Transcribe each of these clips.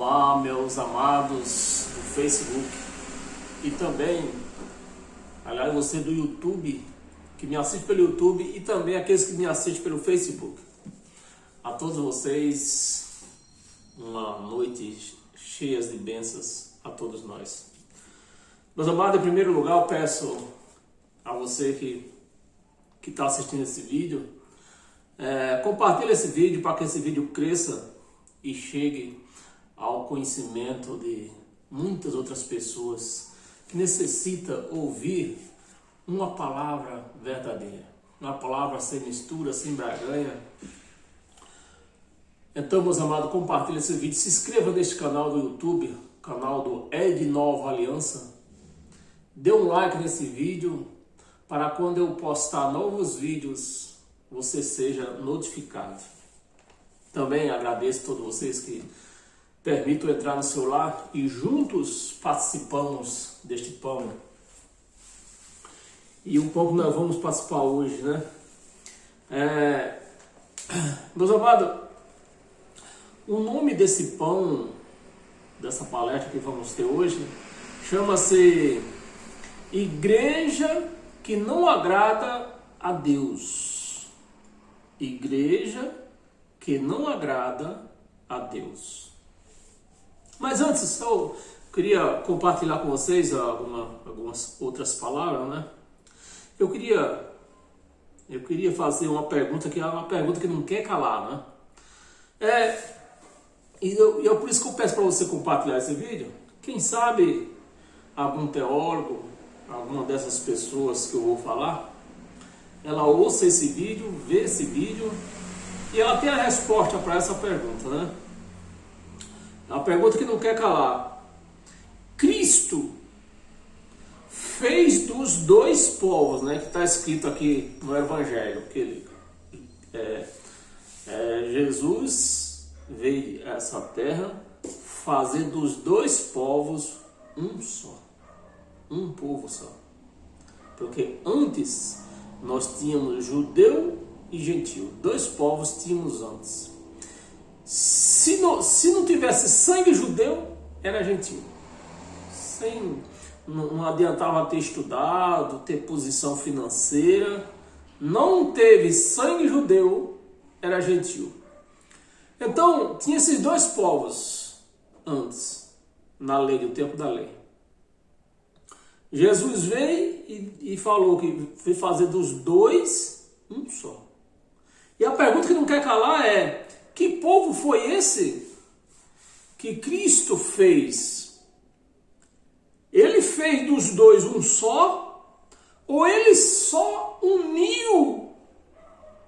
Olá, meus amados do Facebook e também, aliás, você do YouTube, que me assiste pelo YouTube e também aqueles que me assistem pelo Facebook. A todos vocês, uma noite cheia de bênçãos a todos nós. Meus amados, em primeiro lugar, eu peço a você que está assistindo esse vídeo, compartilhe esse vídeo para que esse vídeo cresça e chegue ao conhecimento de muitas outras pessoas que necessitam ouvir uma palavra verdadeira, uma palavra sem mistura, sem barganha. Então, meus amados, compartilhe esse vídeo, se inscreva neste canal do YouTube, canal do Ed Nova Aliança, dê um like nesse vídeo para quando eu postar novos vídeos você seja notificado. Também agradeço a todos vocês que permitam entrar no seu lar e juntos participamos deste pão. E o pão que nós vamos participar hoje, né? Meus amados, o nome desse pão, dessa palestra que vamos ter hoje, chama-se Igreja que não agrada a Deus. Igreja que não agrada a Deus. Mas antes, eu queria compartilhar com vocês algumas outras palavras, né? Eu queria fazer uma pergunta que é uma pergunta que não quer calar, né? Por isso que eu peço para você compartilhar esse vídeo. Quem sabe algum teólogo, alguma dessas pessoas que eu vou falar, ela ouça esse vídeo, vê esse vídeo e ela tem a resposta para essa pergunta, né? É uma pergunta que não quer calar. Cristo fez dos dois povos, né? Que está escrito aqui no Evangelho, que Jesus veio a essa terra fazer dos dois povos um só, um povo só. Porque antes nós tínhamos judeu e gentil, dois povos tínhamos antes. Se não tivesse sangue judeu, era gentil. Não adiantava ter estudado, ter posição financeira. Não teve sangue judeu, era gentil. Então, tinha esses dois povos antes, na lei, no tempo da lei. Jesus veio e falou que foi fazer dos dois um só. E a pergunta que não quer calar é: que povo foi esse que Cristo fez? Ele fez dos dois um só? Ou ele só uniu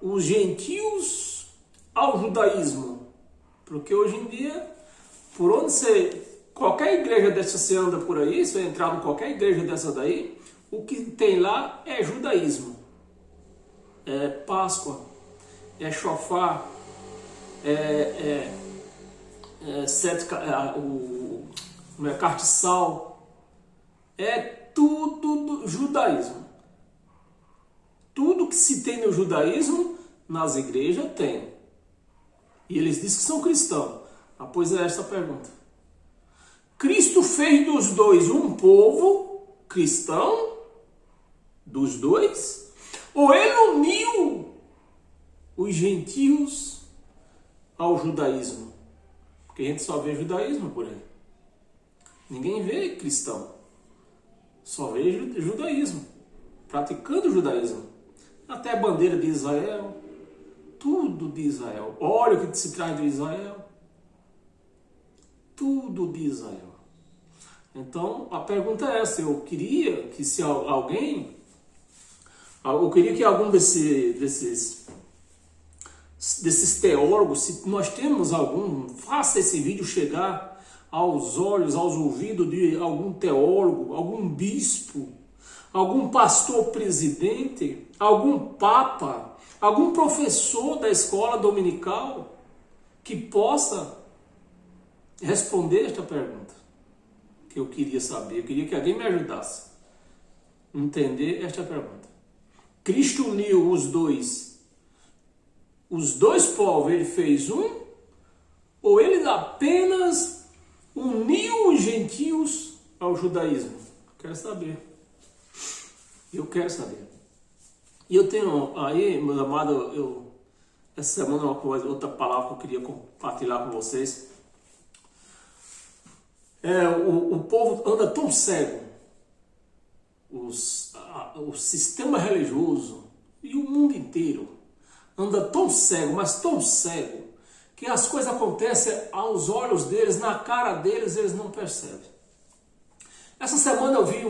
os gentios ao judaísmo? Porque hoje em dia, por onde qualquer igreja dessa você anda por aí, você entrar em qualquer igreja dessa daí, o que tem lá é judaísmo. É Páscoa, é shofar, castiçal, é tudo judaísmo. Tudo que se tem no judaísmo, nas igrejas tem. E eles dizem que são cristãos. Pois é esta a pergunta. Cristo fez dos dois um povo cristão, dos dois, ou ele uniu os gentios ao judaísmo? Porque a gente só vê judaísmo por aí. Ninguém vê cristão. Só vê judaísmo. Praticando judaísmo. Até a bandeira de Israel. Tudo de Israel. Óleo que se traz de Israel. Tudo de Israel. Então, a pergunta é essa. Eu queria que algum desses teólogos, se nós temos algum, faça esse vídeo chegar aos olhos, aos ouvidos de algum teólogo, algum bispo, algum pastor presidente, algum papa, algum professor da escola dominical que possa responder esta pergunta que eu queria saber. Eu queria que alguém me ajudasse a entender esta pergunta. Cristo uniu os dois povos, ele fez um, ou ele apenas uniu os gentios ao judaísmo? Quero saber. Eu quero saber. E eu tenho aí, meus amados, essa semana outra palavra que eu queria compartilhar com vocês. O povo anda tão cego. O sistema religioso e o mundo inteiro anda tão cego, mas tão cego, que as coisas acontecem aos olhos deles, na cara deles, eles não percebem. Essa semana eu vi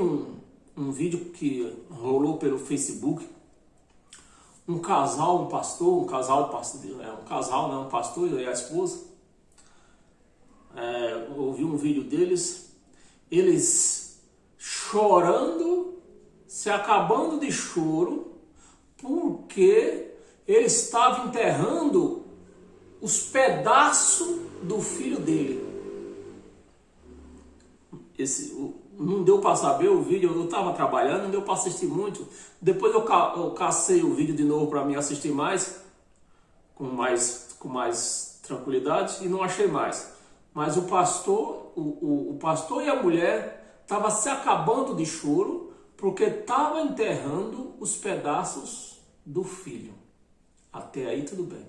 um vídeo que rolou pelo Facebook. Um casal, um pastor, um pastor e a esposa. Eu vi um vídeo deles, eles chorando, se acabando de choro, porque ele estava enterrando os pedaços do filho dele. Não deu para saber o vídeo, eu estava trabalhando, não deu para assistir muito. Depois eu cacei o vídeo de novo para mim assistir com mais tranquilidade, e não achei mais. Mas o pastor e a mulher estavam se acabando de choro porque estava enterrando os pedaços do filho. Até aí tudo bem.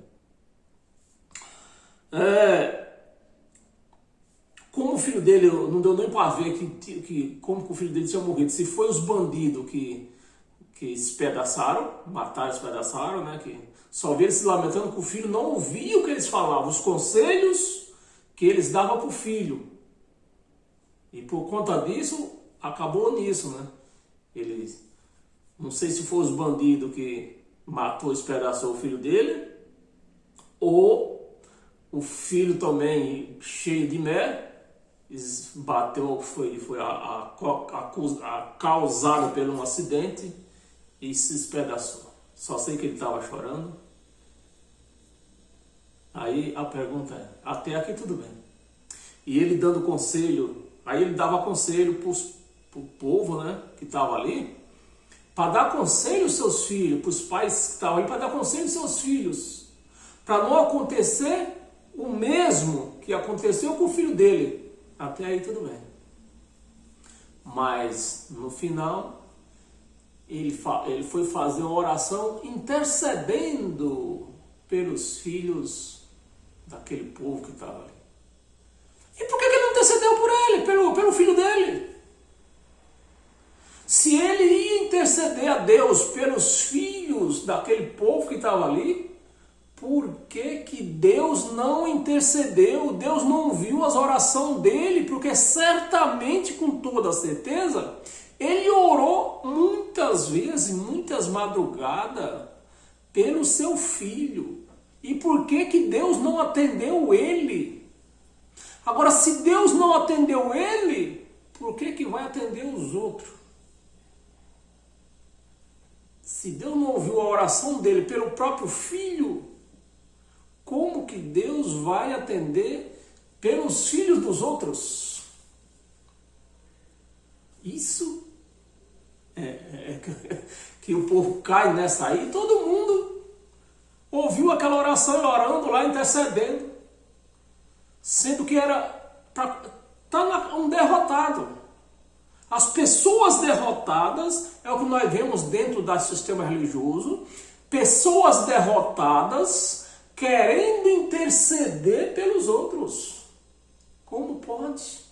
Como o filho dele, não deu nem para ver como o filho dele tinha morrido. Se foi os bandidos que espedaçaram, né? Que só vi eles se lamentando que o filho não ouvia o que eles falavam, os conselhos que eles davam para o filho. E por conta disso, acabou nisso, né? Não sei se foi os bandidos que matou, espedaçou o filho dele, ou o filho também cheio de mel, bateu, foi causado por um acidente e se espedaçou. Só sei que ele estava chorando. Aí a pergunta é, até aqui tudo bem. E ele dando conselho, aí ele dava conselho para o povo, né, que estava ali, para dar conselho aos seus filhos, para os pais que estavam ali, para dar conselho aos seus filhos, para não acontecer o mesmo que aconteceu com o filho dele. Até aí tudo bem. Mas no final ele foi fazer uma oração intercedendo pelos filhos daquele povo que estava ali. E por que ele não intercedeu por ele, pelo filho dele? Se ele ia interceder a Deus pelos filhos daquele povo que estava ali, por que Deus não intercedeu? Deus não ouviu as orações dele, porque certamente, com toda certeza, ele orou muitas vezes, muitas madrugadas, pelo seu filho. E por que Deus não atendeu ele? Agora, se Deus não atendeu ele, por que vai atender os outros? Se Deus não ouviu a oração dele pelo próprio filho, como que Deus vai atender pelos filhos dos outros? Isso que o povo cai nessa aí. Todo mundo ouviu aquela oração orando lá, intercedendo, sendo que era para estar um derrotado. As pessoas derrotadas é o que nós vemos dentro do sistema religioso, pessoas derrotadas querendo interceder pelos outros. Como pode?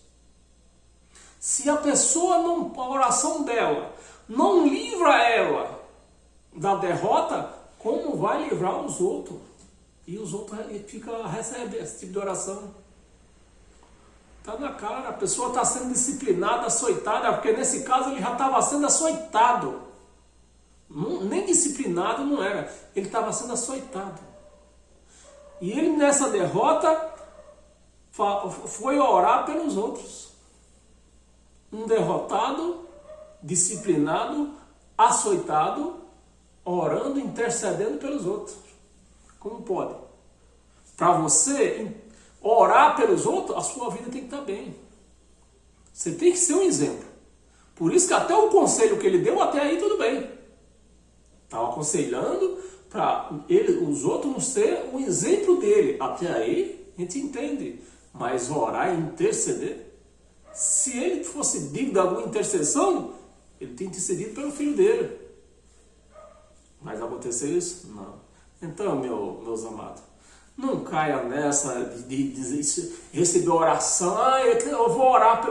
Se a pessoa a oração dela não livra ela da derrota, como vai livrar os outros? E os outros recebem esse tipo de oração. Está na cara, a pessoa está sendo disciplinada, açoitada, porque nesse caso ele já estava sendo açoitado. Nem disciplinado não era, ele estava sendo açoitado. E ele nessa derrota foi orar pelos outros. Um derrotado, disciplinado, açoitado, orando, intercedendo pelos outros. Como pode? Para você orar pelos outros, a sua vida tem que estar bem. Você tem que ser um exemplo. Por isso que até o conselho que ele deu, até aí tudo bem. Estava aconselhando para os outros não ser um exemplo dele. Até aí a gente entende. Mas orar e interceder? Se ele fosse digno de alguma intercessão, ele tinha intercedido pelo filho dele. Mas aconteceu isso? Não. Então, meus amados, não caia nessa de receber oração. Eu vou orar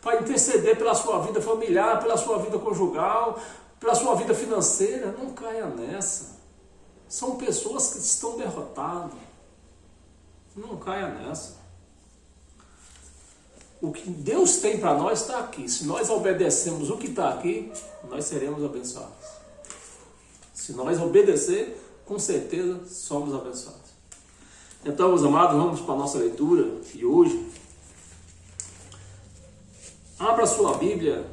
para interceder pela sua vida familiar, pela sua vida conjugal, pela sua vida financeira. Não caia nessa. São pessoas que estão derrotadas. Não caia nessa. O que Deus tem para nós está aqui. Se nós obedecemos o que está aqui, nós seremos abençoados. Se nós obedecer, com certeza somos abençoados. Então, meus amados, vamos para a nossa leitura de hoje. Abra sua Bíblia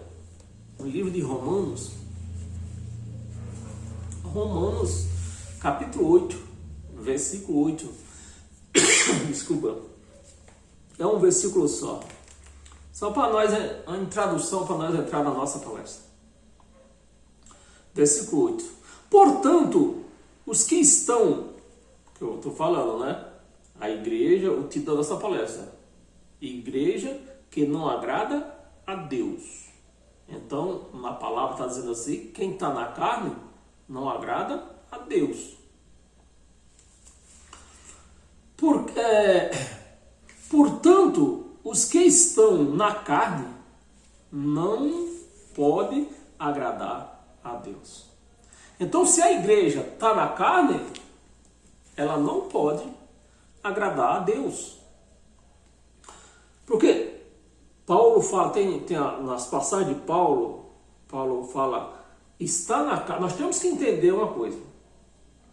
no livro de Romanos. Romanos, capítulo 8, versículo 8. Desculpa. É um versículo só. Só para nós, a introdução para nós entrar na nossa palestra. Versículo 8. Portanto, os que estão, que eu estou falando, né? A igreja, o título da nossa palestra. Igreja que não agrada a Deus. Então, na palavra está dizendo assim, quem está na carne não agrada a Deus. Portanto, os que estão na carne não podem agradar a Deus. Então, se a igreja está na carne, ela não pode agradar a Deus. Porque Paulo fala, nas passagens de Paulo fala, está na carne. Nós temos que entender uma coisa.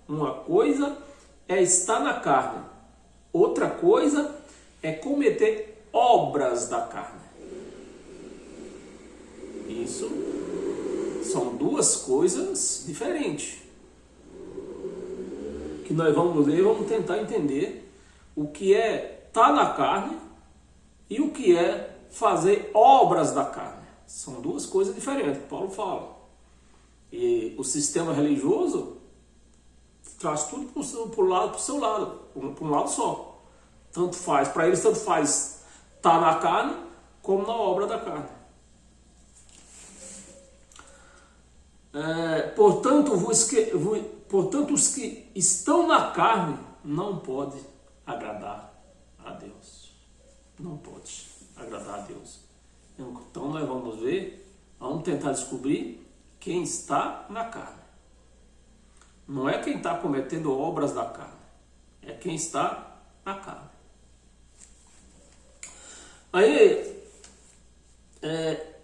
Uma coisa é estar na carne. Outra coisa é cometer obras da carne. Isso são duas coisas diferentes. Que nós vamos ler e vamos tentar entender o que é estar na carne e o que é fazer obras da carne. São duas coisas diferentes, Paulo fala. E o sistema religioso traz tudo para o seu lado, para um lado só. Tanto faz, para eles tanto faz estar na carne como na obra da carne. Portanto, os que estão na carne não podem agradar a Deus. Não pode agradar a Deus. Então nós vamos tentar descobrir quem está na carne. Não é quem está cometendo obras da carne, é quem está na carne. Aí,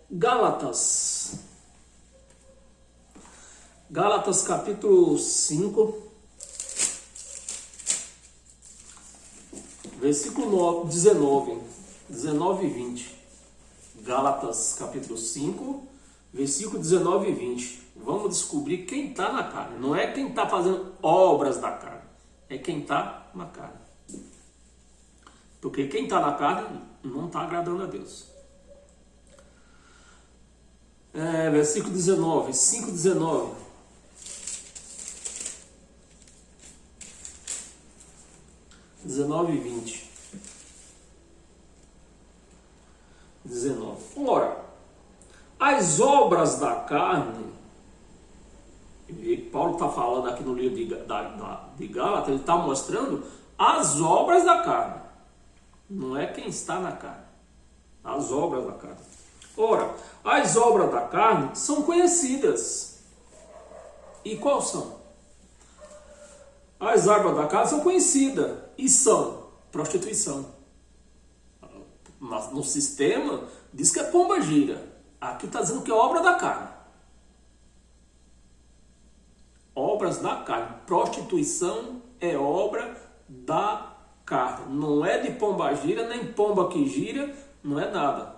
Gálatas capítulo 5, versículo 19 e 20. Gálatas capítulo 5, versículo 19 e 20. Vamos descobrir quem está na carne. Não é quem está fazendo obras da carne, é quem está na carne. Porque quem está na carne não está agradando a Deus. Versículo 19, 5:19. 19 e 20. 19. Ora, as obras da carne, e Paulo está falando aqui no livro de Gálatas, ele está mostrando as obras da carne. Não é quem está na carne. As obras da carne. Ora, as obras da carne são conhecidas. E quais são? As obras da carne são conhecidas e são prostituição. No sistema diz que é pomba gira. Aqui está dizendo que é obra da carne. Obras da carne. Prostituição é obra da carne. Não é de pomba gira, nem pomba que gira, não é nada.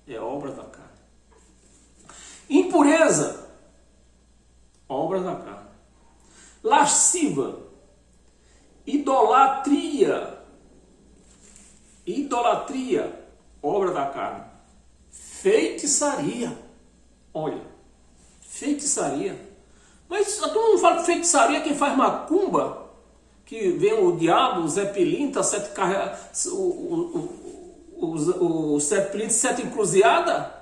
É obra da carne. Impureza, obra da carne. Lasciva, idolatria, obra da carne. Feitiçaria, olha, feitiçaria. Mas todo mundo fala que feitiçaria é quem faz macumba. que vem o diabo, o Zé Pilintra, o Zé Pilintra, sete encruzilhada,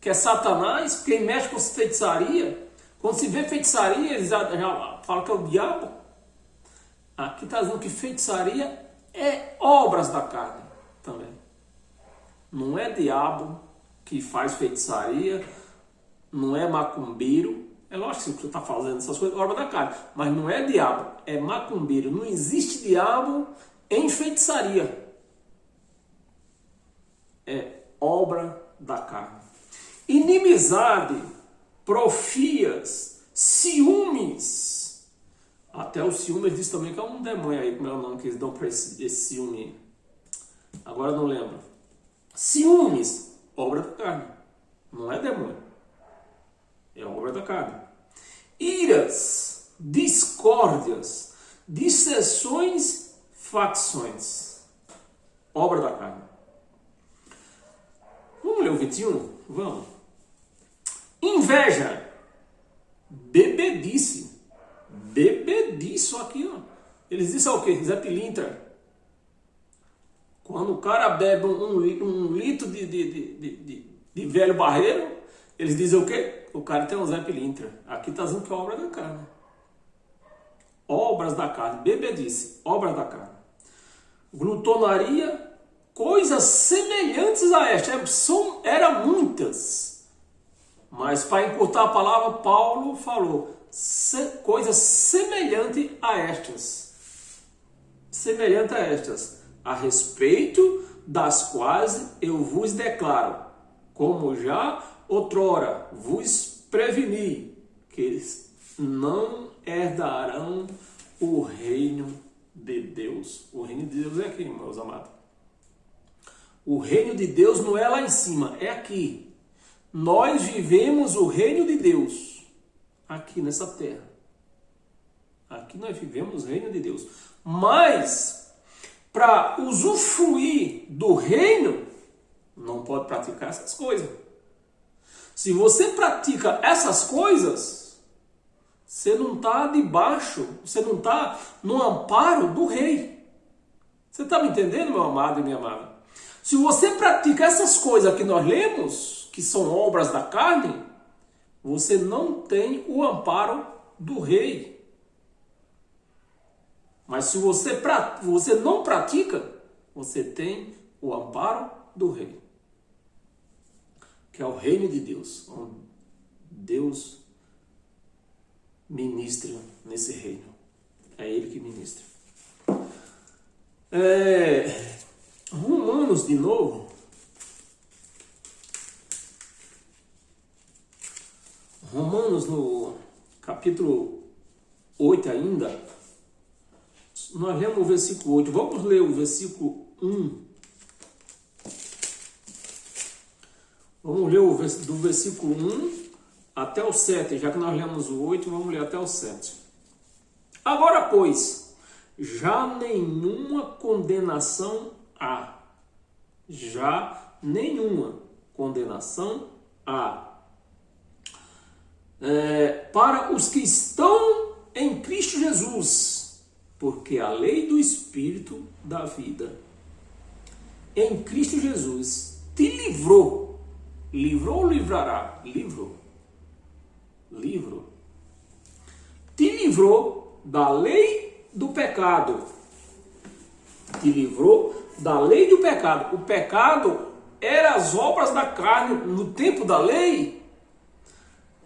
que é Satanás, quem mexe com feitiçaria. Quando se vê feitiçaria, eles já falam que é o diabo. Aqui está dizendo que feitiçaria é obras da carne também. Não é diabo que faz feitiçaria, não é macumbeiro. É lógico que você está fazendo essas coisas, obra da carne. Mas não é diabo, é macumbeiro. Não existe diabo em feitiçaria. É obra da carne. Inimizade, profias, ciúmes. Até o ciúme diz também que é um demônio aí, como é o nome que eles dão para esse ciúme. Agora não lembro. Ciúmes, obra da carne. Não é demônio. É obra da carne. Iras, discórdias, dissensões, facções. Obra da carne. Vamos ler o 21? Vamos. Inveja, bebedice. Bebedice, aqui, ó. Eles dizem o quê? Zé Pilintra. Quando o cara bebe um litro de velho barreiro, eles dizem o quê? O cara tem um Zé Pilintra. Aqui está dizendo que é obra da carne. Obras da carne. Bebedice, obras da carne. Glutonaria, coisas semelhantes a esta. Eram muitas. Mas para encurtar a palavra, Paulo falou coisas semelhantes a estas. Semelhante a estas. A respeito das quais eu vos declaro, como já outrora vos preveni, que eles não herdarão o reino de Deus. O reino de Deus é aqui, meus amados. O reino de Deus não é lá em cima, é aqui. Nós vivemos o reino de Deus aqui nessa terra. Aqui nós vivemos o reino de Deus. Mas, para usufruir do reino, não pode praticar essas coisas. Se você pratica essas coisas, você não está debaixo, você não está no amparo do rei. Você está me entendendo, meu amado e minha amada? Se você pratica essas coisas que nós lemos, que são obras da carne, você não tem o amparo do rei. Mas se você não pratica, você tem o amparo do rei. Que é o reino de Deus, onde Deus ministra nesse reino. É Ele que ministra. Romanos, de novo. Romanos, no capítulo 8 ainda, nós lemos o versículo 8. Vamos ler o versículo 1. Vamos ler do versículo 1 até o 7. Já que nós lemos o 8, vamos ler até o 7. Agora, pois, já nenhuma condenação há. Já nenhuma condenação há. Para os que estão em Cristo Jesus, porque a lei do Espírito da vida em Cristo Jesus te livrou ou livrará? Livrou. Te livrou da lei do pecado. Te livrou da lei do pecado. O pecado era as obras da carne. No tempo da lei,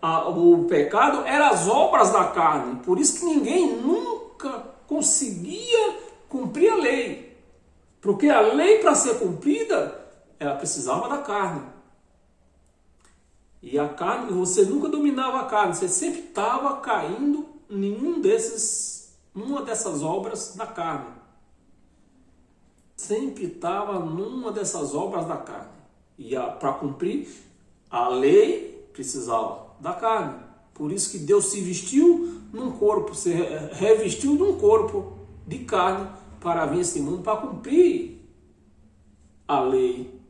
o pecado era as obras da carne. Por isso que ninguém nunca conseguia cumprir a lei. Porque a lei, para ser cumprida, ela precisava da carne. E a carne, você nunca dominava a carne, você sempre estava caindo em uma dessas obras da carne. Sempre estava numa dessas obras da carne. E para cumprir a lei, precisava da carne. Por isso que Deus se vestiu num corpo, se revestiu de um corpo de carne para vir a esse mundo para cumprir a lei.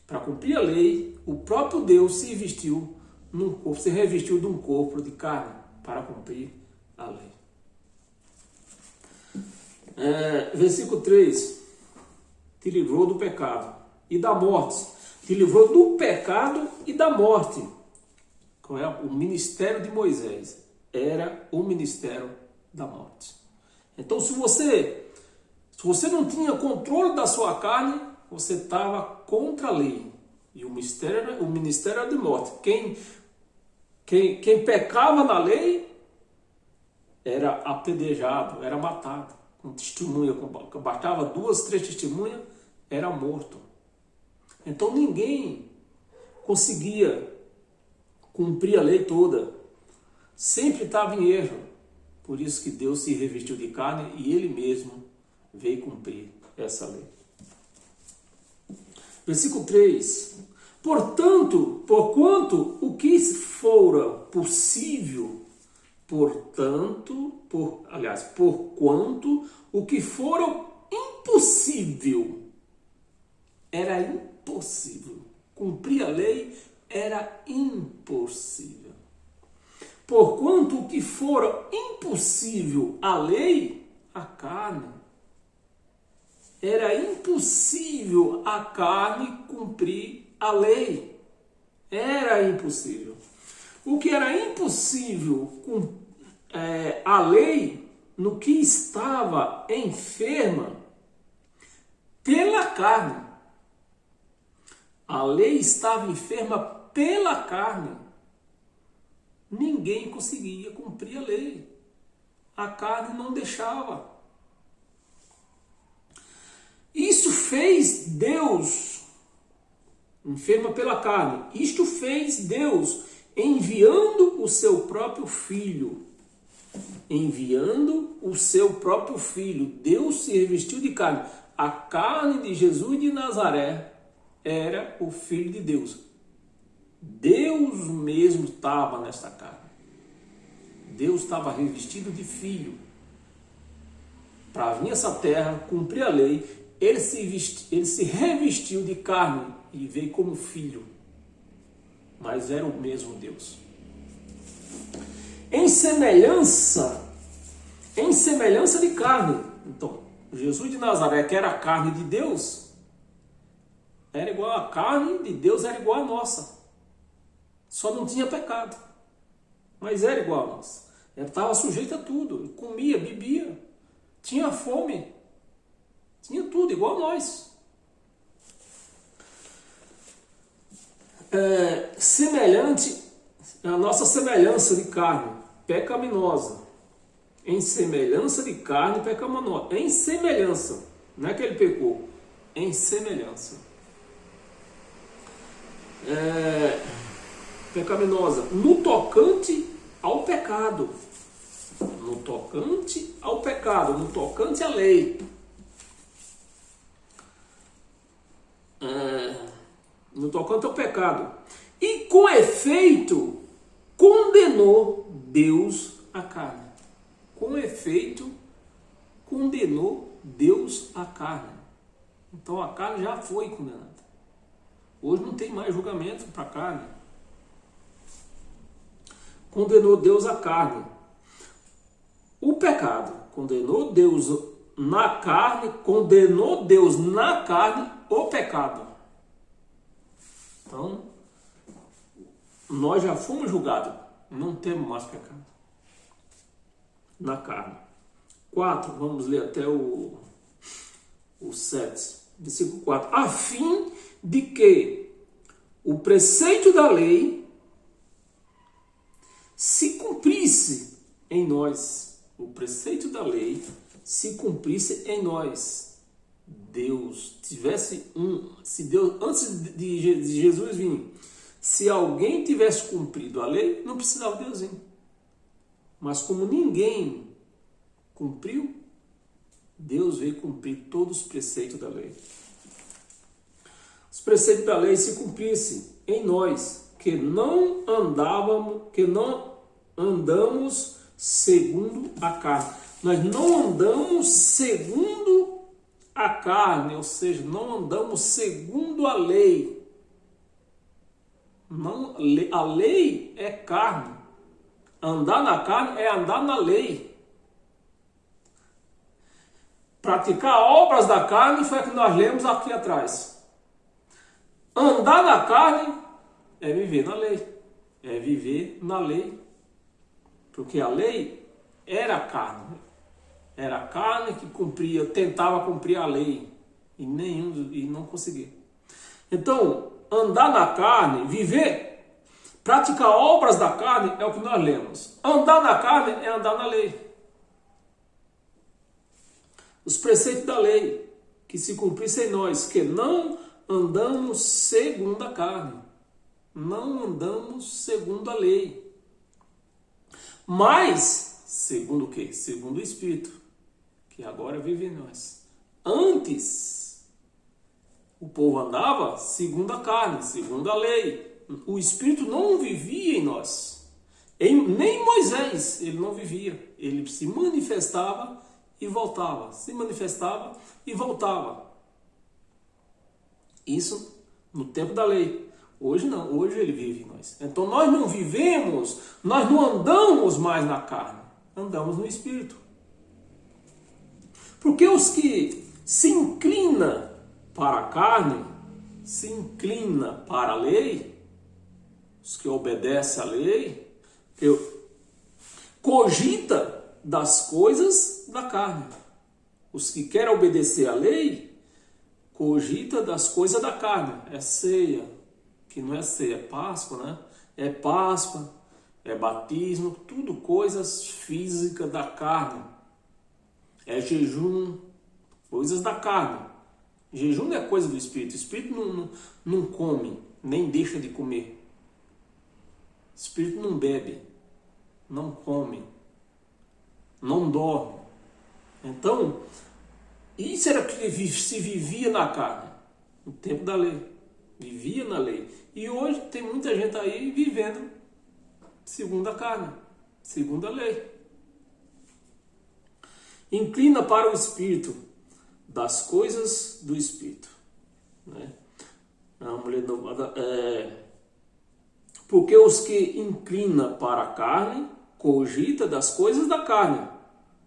Para cumprir a lei, o próprio Deus se vestiu num corpo, se revestiu de um corpo de carne para cumprir a lei. Versículo 3. Te livrou do pecado e da morte. Te livrou do pecado e da morte. Qual é? O ministério de Moisés era o ministério da morte. Então, se você não tinha controle da sua carne, você estava contra a lei. E o ministério era de morte. Quem pecava na lei era apedrejado, era matado. Com testemunha, bastava 2, 3 testemunhas, era morto. Então ninguém conseguia cumprir a lei toda. Sempre estava em erro. Por isso que Deus se revestiu de carne e Ele mesmo veio cumprir essa lei. Versículo 3. Portanto, porquanto o que fora possível, porquanto o que fora impossível, era impossível. Cumprir a lei era impossível. Porquanto o que fora impossível a lei, a carne, era impossível a carne cumprir a lei. Era impossível. O que era impossível a lei, no que estava enferma pela carne. A lei estava enferma pela carne. Ninguém conseguia cumprir a lei. A carne não deixava. Isso fez Deus, enferma pela carne, isto fez Deus enviando o seu próprio Filho. Enviando o seu próprio Filho. Deus se revestiu de carne. A carne de Jesus de Nazaré era o Filho de Deus. Deus mesmo estava nesta carne. Deus estava revestido de Filho. Para vir a essa terra, cumprir a lei, ele se revestiu de carne e veio como filho. Mas era o mesmo Deus. Em semelhança de carne. Então, Jesus de Nazaré, que era a carne de Deus, era igual a carne de Deus, era igual a nossa. Só não tinha pecado. Mas era igual a nossa. Ele estava sujeito a tudo. Ele comia, bebia, tinha fome. Tinha tudo, igual a nós. Semelhante, a nossa semelhança de carne, pecaminosa. Em semelhança de carne, pecaminosa. Em semelhança. Não é que ele pecou. Em semelhança. Pecaminosa. No tocante ao pecado. No tocante ao pecado. No tocante à lei. No tocante ao pecado. E com efeito, condenou Deus a carne. Com efeito, condenou Deus a carne. Então a carne já foi condenada. Hoje não tem mais julgamento para a carne. Condenou Deus a carne. O pecado condenou Deus na carne, condenou Deus na carne o pecado. Então, nós já fomos julgados, não temos mais pecado na carne. 4, vamos ler até o 7, versículo 4. A fim de que o preceito da lei se cumprisse em nós. O preceito da lei se cumprisse em nós. Deus tivesse se Deus, antes de Jesus vir, se alguém tivesse cumprido a lei, não precisava de Deus vir. Mas como ninguém cumpriu, Deus veio cumprir todos os preceitos da lei. Os preceitos da lei se cumprissem em nós, que não andamos segundo a carne. Nós não andamos segundo a carne, ou seja, não andamos segundo a lei. Não, a lei é carne. Andar na carne é andar na lei. Praticar obras da carne foi a que nós lemos aqui atrás. Andar na carne é viver na lei. É viver na lei. Porque a lei era a carne. Era a carne que cumpria, tentava cumprir a lei. E não conseguia. Então, andar na carne, viver, praticar obras da carne é o que nós lemos. Andar na carne é andar na lei. Os preceitos da lei que se cumprissem em nós, que não andamos segundo a carne. Não andamos segundo a lei. Mas, segundo o quê? Segundo o Espírito, que agora vive em nós. Antes, o povo andava segundo a carne, segundo a lei. O Espírito não vivia em nós. Nem Moisés, ele não vivia. Ele se manifestava e voltava. Se manifestava e voltava. Isso no tempo da lei. Hoje não, hoje ele vive em nós. Então nós não vivemos, nós não andamos mais na carne, andamos no Espírito. Porque os que se inclinam para a carne, se inclinam para a lei, os que obedecem à lei, cogita das coisas da carne. Os que querem obedecer à lei, cogita das coisas da carne. É ceia, que não é ceia, é Páscoa, né? É Páscoa, é batismo, tudo coisas físicas da carne. É jejum, coisas da carne. Jejum não é coisa do Espírito. O Espírito não come, nem deixa de comer. O Espírito não bebe, não come, não dorme. Então, isso era que se vivia na carne, no tempo da lei. Vivia na lei. E hoje tem muita gente aí vivendo segundo a carne, segundo a lei. Inclina para o Espírito, das coisas do Espírito. Né? Porque os que inclinam para a carne, cogita das coisas da carne.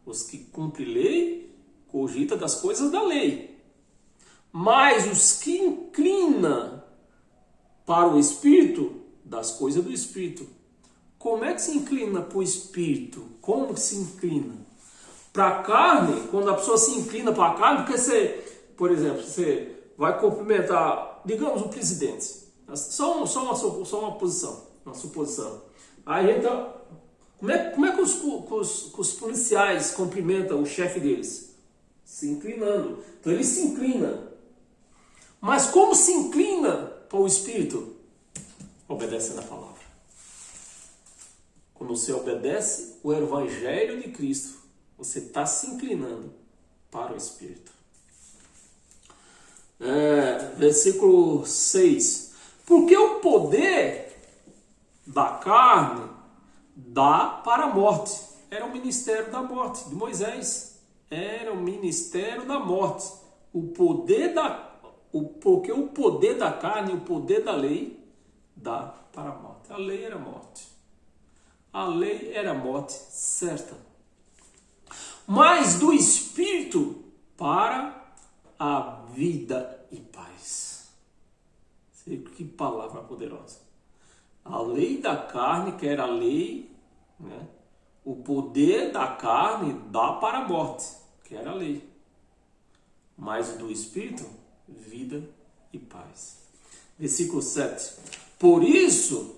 Os que cumprem lei, cogita das coisas da lei. Mas os que inclinam para o Espírito, das coisas do Espírito. Como é que se inclina para o Espírito? Como que se inclina? Para a carne, quando a pessoa se inclina para a carne, porque você, por exemplo, você vai cumprimentar, digamos, o presidente. Só uma posição, uma suposição. Aí então, como é que os policiais cumprimentam o chefe deles? Se inclinando. Então ele se inclina. Mas como se inclina para o Espírito? Obedecendo a palavra. Quando você obedece o Evangelho de Cristo, você está se inclinando para o Espírito. Versículo 6. Porque o poder da carne dá para a morte. Era o ministério da morte de Moisés. Era o ministério da morte. Porque o poder da carne, o poder da lei, dá para a morte. A lei era morte. A lei era morte certa. Mas do Espírito para a vida e paz. Que palavra poderosa. A lei da carne, que era a lei, né? O poder da carne dá para a morte, que era a lei. Mas do Espírito, vida e paz. Versículo 7. Por isso,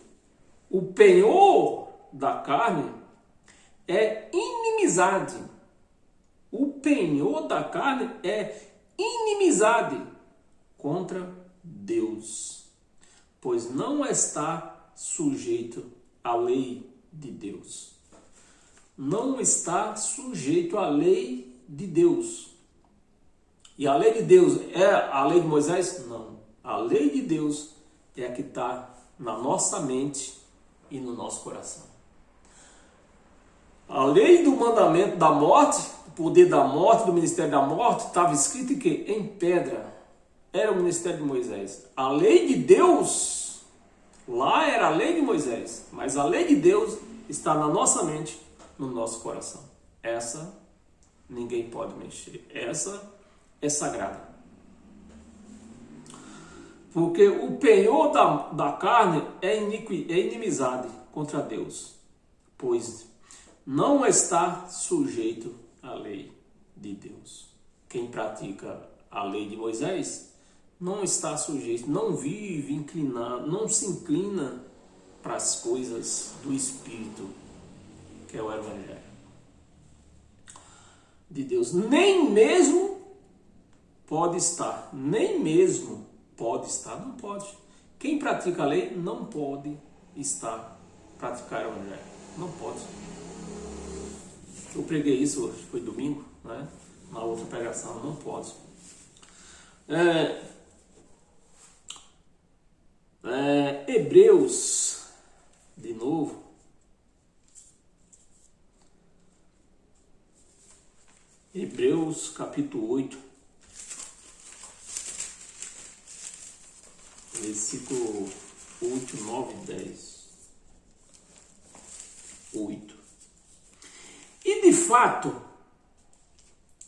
o penhor da carne é inimizade. O penhor da carne é inimizade contra Deus, pois não está sujeito à lei de Deus. Não está sujeito à lei de Deus. E a lei de Deus é a lei de Moisés? Não. A lei de Deus é a que está na nossa mente e no nosso coração. A lei do mandamento da morte, o poder da morte, do ministério da morte, estava escrito em quê? Em pedra. Era o ministério de Moisés. A lei de Deus, lá era a lei de Moisés. Mas a lei de Deus está na nossa mente, no nosso coração. Essa ninguém pode mexer. Essa é sagrada. Porque o penhor da carne é inimizade contra Deus, pois não está sujeito à lei de Deus. Quem pratica a lei de Moisés não está sujeito, não vive inclinado, não se inclina para as coisas do Espírito, que é o Evangelho de Deus. Nem mesmo pode estar, não pode. Quem pratica a lei não pode praticar o Evangelho, não pode. Eu preguei isso hoje, foi domingo, né? Na outra pregação, não pode. Hebreus, de novo. Hebreus capítulo 8, versículo 8, 9 e 10. 8. E de fato,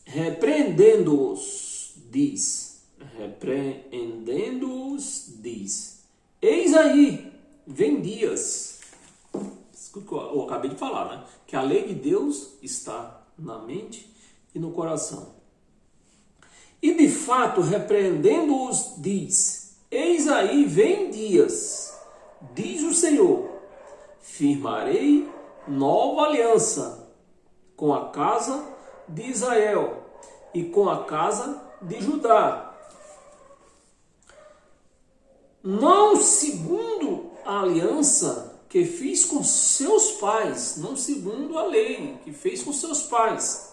repreendendo-os, diz, eis aí, vem dias, isso que eu acabei de falar, né? Que a lei de Deus está na mente e no coração. E de fato, repreendendo-os, diz, eis aí, vem dias, diz o Senhor, firmarei nova aliança com a casa de Israel e com a casa de Judá. Não segundo a aliança que fiz com seus pais, não segundo a lei que fez com seus pais,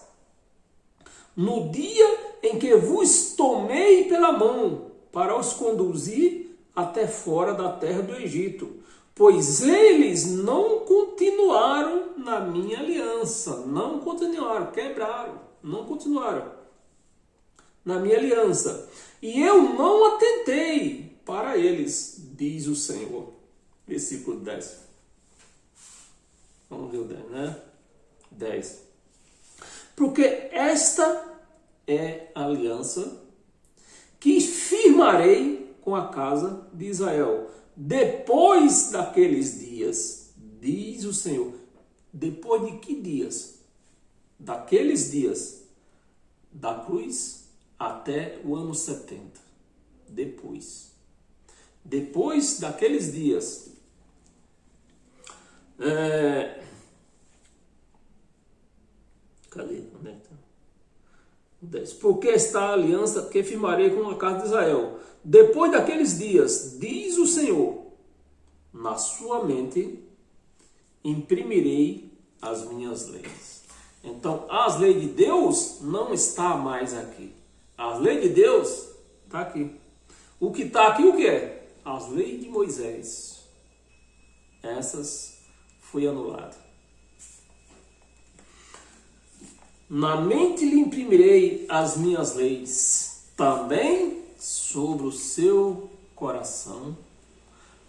no dia em que vos tomei pela mão para os conduzir até fora da terra do Egito, pois eles não continuaram na minha aliança, não continuaram, quebraram, não continuaram na minha aliança, e eu não atentei para eles, diz o Senhor. Versículo 10. Vamos ver o 10, né? 10. Porque esta é a aliança que firmarei com a casa de Israel depois daqueles dias, diz o Senhor. Depois de que dias? Daqueles dias da cruz até o ano 70. Depois daqueles dias. Cadê? Onde é que tá? 10. Porque esta aliança que firmarei com a casa de Israel. Depois daqueles dias, diz o Senhor, na sua mente imprimirei as minhas leis. Então, as leis de Deus não está mais aqui. As leis de Deus está aqui. O que está aqui, o que é? As leis de Moisés. Essas foi anulada. Na mente lhe imprimirei as minhas leis, também sobre o seu coração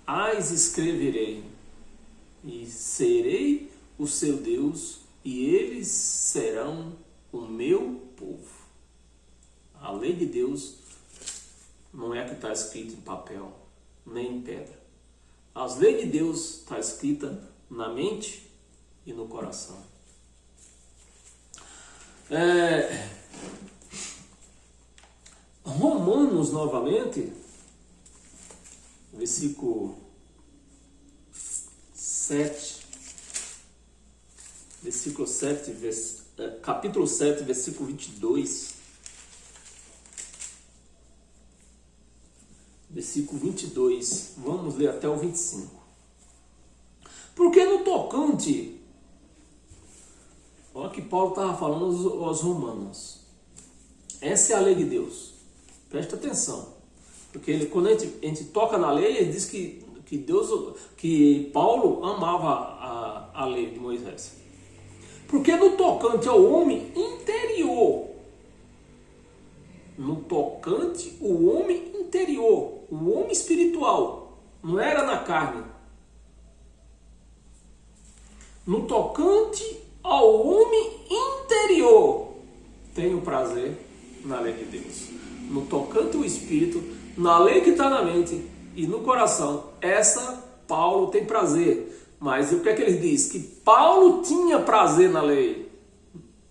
as escreverei, e serei o seu Deus, e eles serão o meu povo. A lei de Deus não é a que está escrita em papel, nem em pedra. As leis de Deus está escrita na mente e no coração. Romanos, novamente, versículo 7, capítulo 7, versículo 22. Versículo 22, vamos ler até o 25. Porque no tocante, olha que Paulo estava falando aos romanos, essa é a lei de Deus, presta atenção, porque quando a gente toca na lei, ele diz que Paulo amava a lei de Moisés. Porque no tocante ao homem interior, o homem espiritual, não era na carne. No tocante ao homem interior, tenho prazer na lei de Deus. No tocante o Espírito, na lei que está na mente e no coração, essa Paulo tem prazer. Mas o que é que ele diz? Que Paulo tinha prazer na lei.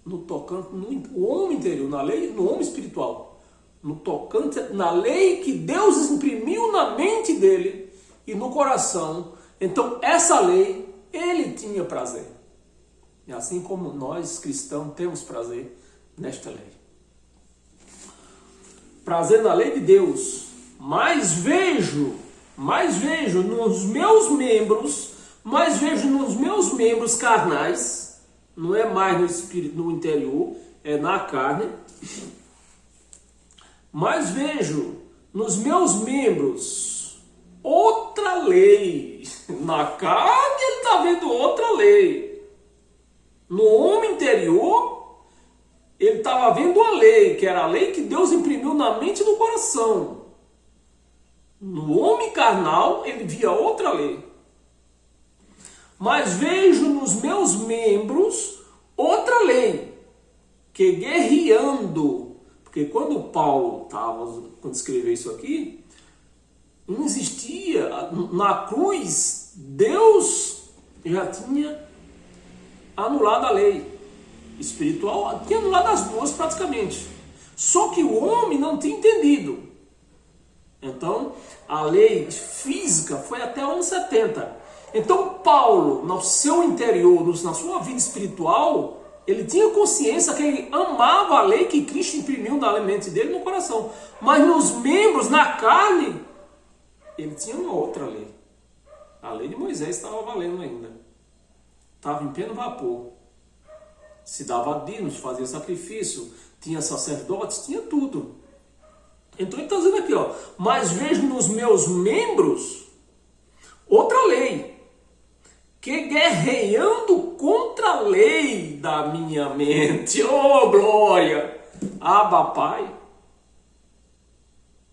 No tocante, no homem interior, na lei, no homem espiritual. No tocante, na lei que Deus imprimiu na mente dele e no coração. Então, essa lei, ele tinha prazer. E assim como nós, cristãos, temos prazer nesta lei. Prazer na lei de Deus. Mas vejo nos meus membros carnais, não é mais no espírito, no interior, é na carne. Mas vejo nos meus membros outra lei. Na carne ele está vendo outra lei. No homem interior, ele estava vendo a lei, que era a lei que Deus imprimiu na mente e no coração. No homem carnal, ele via outra lei. Mas vejo nos meus membros outra lei, que guerreando. Porque quando Paulo quando escreveu isso aqui, não existia, na cruz, Deus já tinha anulado a lei espiritual, tinha anulado as duas praticamente. Só que o homem não tinha entendido. Então, a lei física foi até anos 70. Então, Paulo, no seu interior, na sua vida espiritual, ele tinha consciência que ele amava a lei que Cristo imprimiu na mente dele no coração. Mas nos membros, na carne, ele tinha uma outra lei. A lei de Moisés estava valendo ainda. Estava em pleno vapor. Se dava dízimos, fazia sacrifício, tinha sacerdotes, tinha tudo. Então ele está dizendo aqui, ó, mas vejo nos meus membros outra lei, que guerreando contra a lei da minha mente, oh glória, Abba Pai,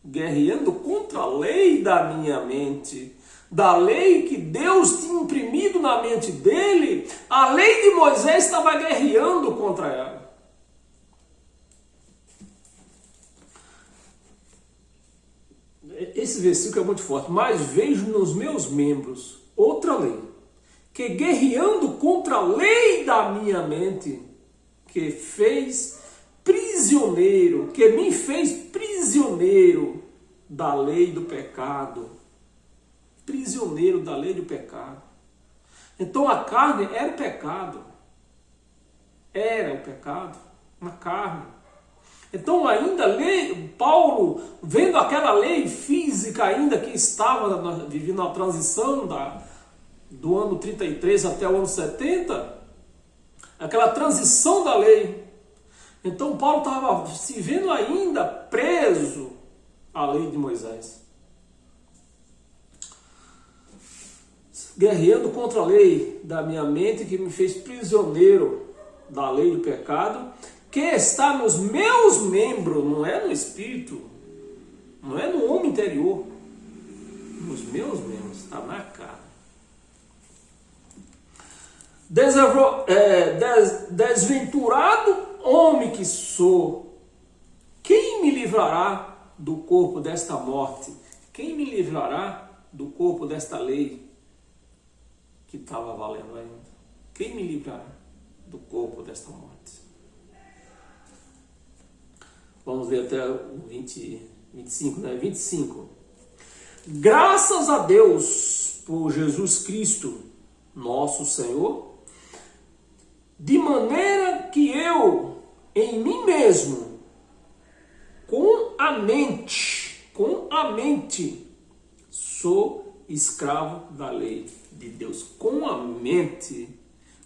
guerreando contra a lei da minha mente, da lei que Deus tinha imprimido na mente dele, a lei de Moisés estava guerreando contra ela. Esse versículo é muito forte. Mas vejo nos meus membros outra lei, que guerreando contra a lei da minha mente, que me fez prisioneiro da lei do pecado. Prisioneiro da lei do pecado. Então a carne era o pecado. Era o pecado na carne. Então ainda Paulo, vendo aquela lei física ainda que estava vivendo a transição do ano 33 até o ano 70, aquela transição da lei. Então Paulo estava se vendo ainda preso à lei de Moisés. Guerreando contra a lei da minha mente que me fez prisioneiro da lei do pecado, que está nos meus membros, não é no espírito, não é no homem interior, nos meus membros, está na carne. Desventurado homem que sou, quem me livrará do corpo desta morte? Quem me livrará do corpo desta lei que estava valendo ainda? Quem me livrará do corpo desta morte? Vamos ver até o 25, né? 25. Graças a Deus por Jesus Cristo, nosso Senhor, de maneira que eu, em mim mesmo, com a mente, sou escravo da lei de Deus. Com a mente,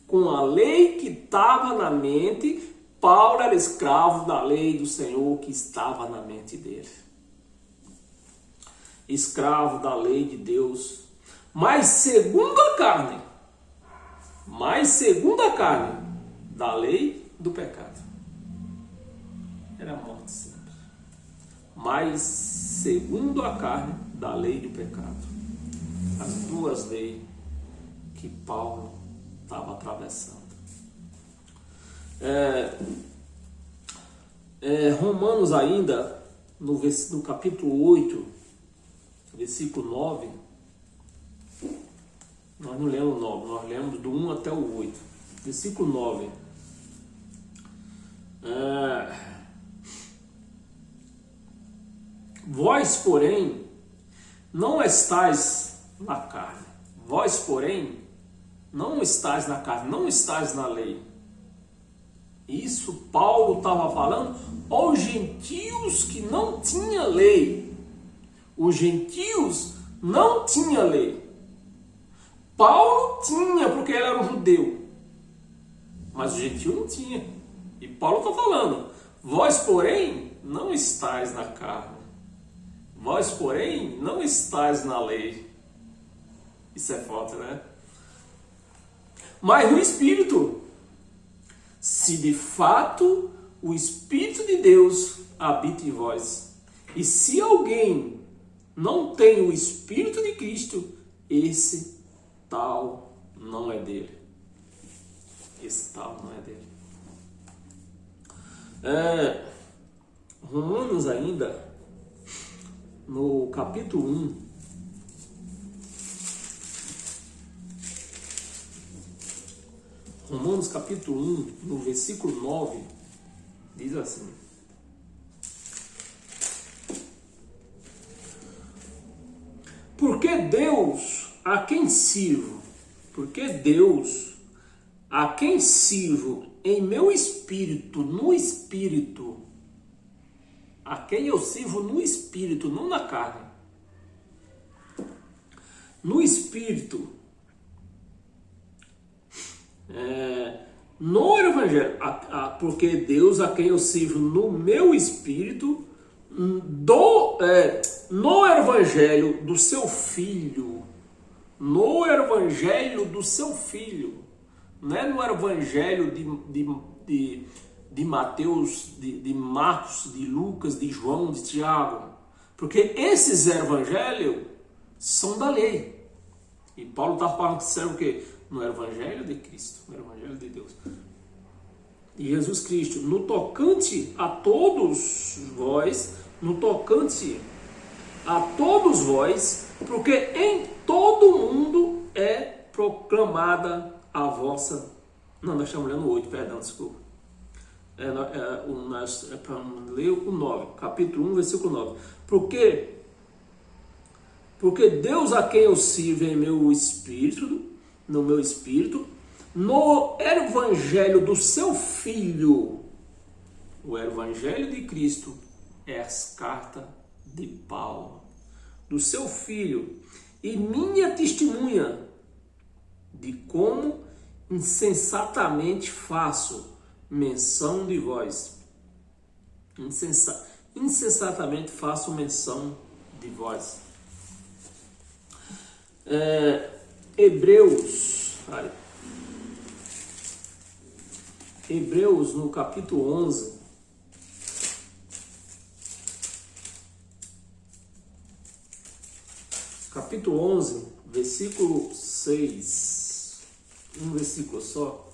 com a lei que estava na mente, Paulo era escravo da lei do Senhor que estava na mente dele. Escravo da lei de Deus. Mas segundo a carne, da lei do pecado. Era a morte sempre. Mas segundo a carne, da lei do pecado. As duas leis que Paulo estava atravessando. Romanos ainda, no capítulo 8, versículo 9, nós não lemos o 9, nós lemos do 1 até o 8. Versículo 9. Vós, porém, não estáis na carne. Vós, porém, não estáis na carne, não estáis na lei. Isso Paulo estava falando aos gentios que não tinham lei. Os gentios não tinham lei. Paulo tinha, porque ele era um judeu. Mas o gentio não tinha. E Paulo está falando, vós, porém, não estáis na carne. Vós, porém, não estáis na lei. Isso é forte, né? Mas no Espírito, se de fato o Espírito de Deus habita em vós. E se alguém não tem o Espírito de Cristo, esse tal não é dele. Esse tal não é dele. Romanos ainda, no capítulo 1, Romanos capítulo 1, no versículo 9, diz assim: porque Deus a quem sirvo, em meu espírito, no espírito, a quem eu sirvo no espírito, não na carne, no espírito, no evangelho, porque Deus a quem eu sirvo no meu espírito, no evangelho do seu filho, no evangelho do seu filho, não é no evangelho de Mateus, de Marcos, de Lucas, de João, de Tiago, porque esses evangelhos são da lei. E Paulo está falando que serve o quê? No evangelho de Cristo, no evangelho de Deus. E Jesus Cristo, no tocante a todos vós, porque em todo mundo é proclamada a vossa... Não, nós estamos lendo o 8, perdão, desculpa. Para ler o 9, capítulo 1, versículo 9. Porque Deus a quem eu sirvo em meu espírito, no meu espírito, no evangelho do seu Filho, o evangelho de Cristo é as cartas de Paulo, do seu Filho, e minha testemunha de como insensatamente faço menção de vós. Insensatamente faço menção de vós. Hebreus no capítulo 11, versículo 6, um versículo só.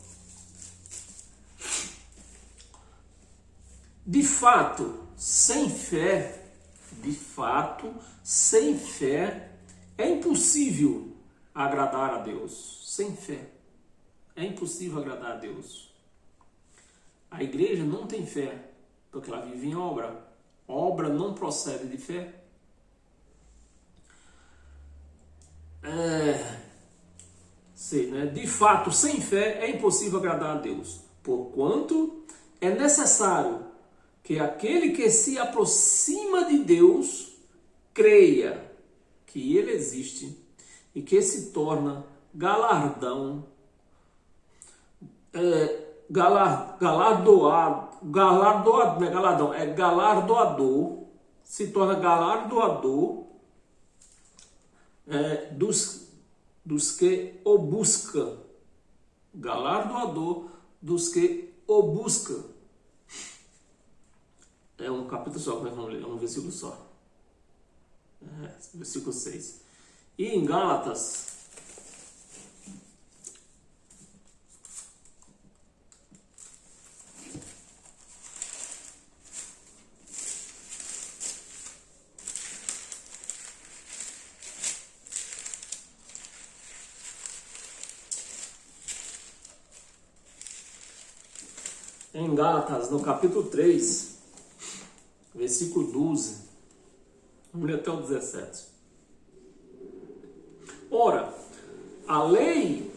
De fato, sem fé, é impossível agradar a Deus. Sem fé, é impossível agradar a Deus. A igreja não tem fé, porque ela vive em obra. Obra não procede de fé. De fato, sem fé é impossível agradar a Deus, porquanto é necessário que aquele que se aproxima de Deus creia que Ele existe e que se torna galardoador, se torna galardoador dos que o buscam. Galardoador dos que o buscam. É um capítulo só que nós vamos ler, é um versículo só. Versículo 6. E em Gálatas, Em Gálatas, no capítulo 3, versículo 12, vamos ler até o 17. Ora, a lei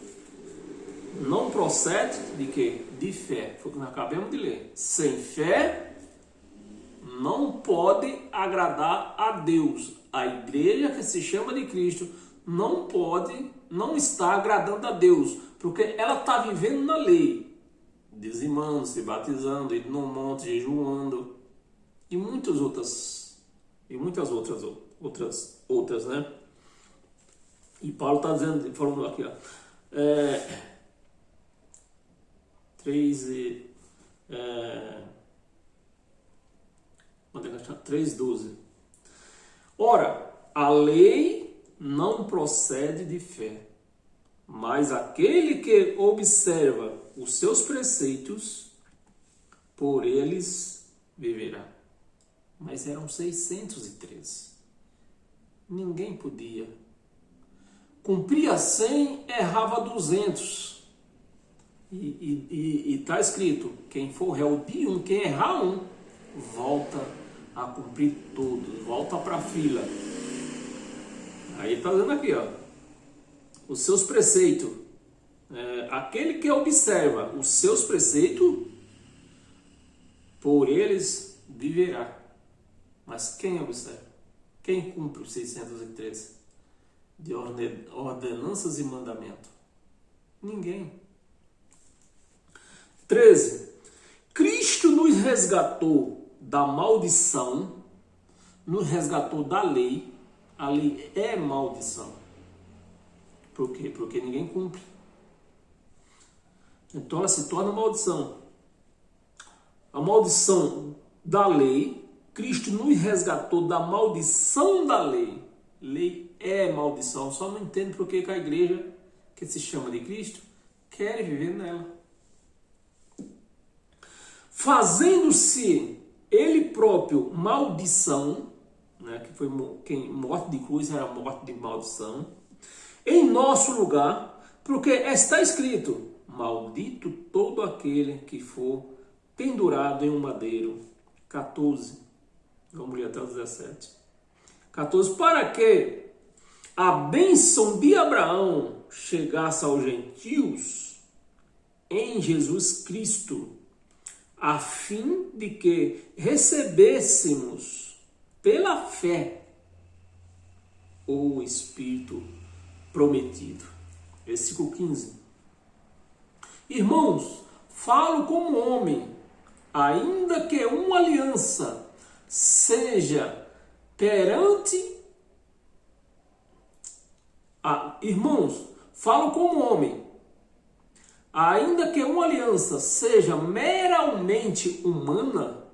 não procede de quê? De fé. Foi o que nós acabamos de ler. Sem fé, não pode agradar a Deus. A igreja que se chama de Cristo não está agradando a Deus, porque ela está vivendo na lei, dizimando, se batizando, indo no monte, jejuando, e muitas outras, né? E Paulo está dizendo, falando aqui, ó, 3:12. Ora, a lei não procede de fé, mas aquele que observa os seus preceitos, por eles viverá. Mas eram 613. Ninguém podia. Cumpria 100, errava 200. E está escrito, quem for réu de um, quem errar um, volta a cumprir todos, volta para a fila. Aí está dizendo aqui, ó, os seus preceitos. Aquele que observa os seus preceitos, por eles viverá. Mas quem observa? Quem cumpre os 613 de ordenanças e mandamentos? Ninguém. 13. Cristo nos resgatou da maldição, nos resgatou da lei. A lei é maldição. Por quê? Porque ninguém cumpre. Então ela se torna maldição. A maldição da lei, Cristo nos resgatou da maldição da lei. Lei é maldição. Só não entendo por que a igreja, que se chama de Cristo, quer viver nela. Fazendo-se ele próprio maldição, né, que foi quem morte de cruz era morte de maldição, em nosso lugar, porque está escrito, maldito todo aquele que for pendurado em um madeiro. 14, vamos ler até o 17. 14, para que a bênção de Abraão chegasse aos gentios em Jesus Cristo, a fim de que recebêssemos pela fé o Espírito prometido. Versículo 15. Irmãos, falo como homem, ainda que uma aliança seja perante... Irmãos, falo como homem, ainda que uma aliança seja meramente humana,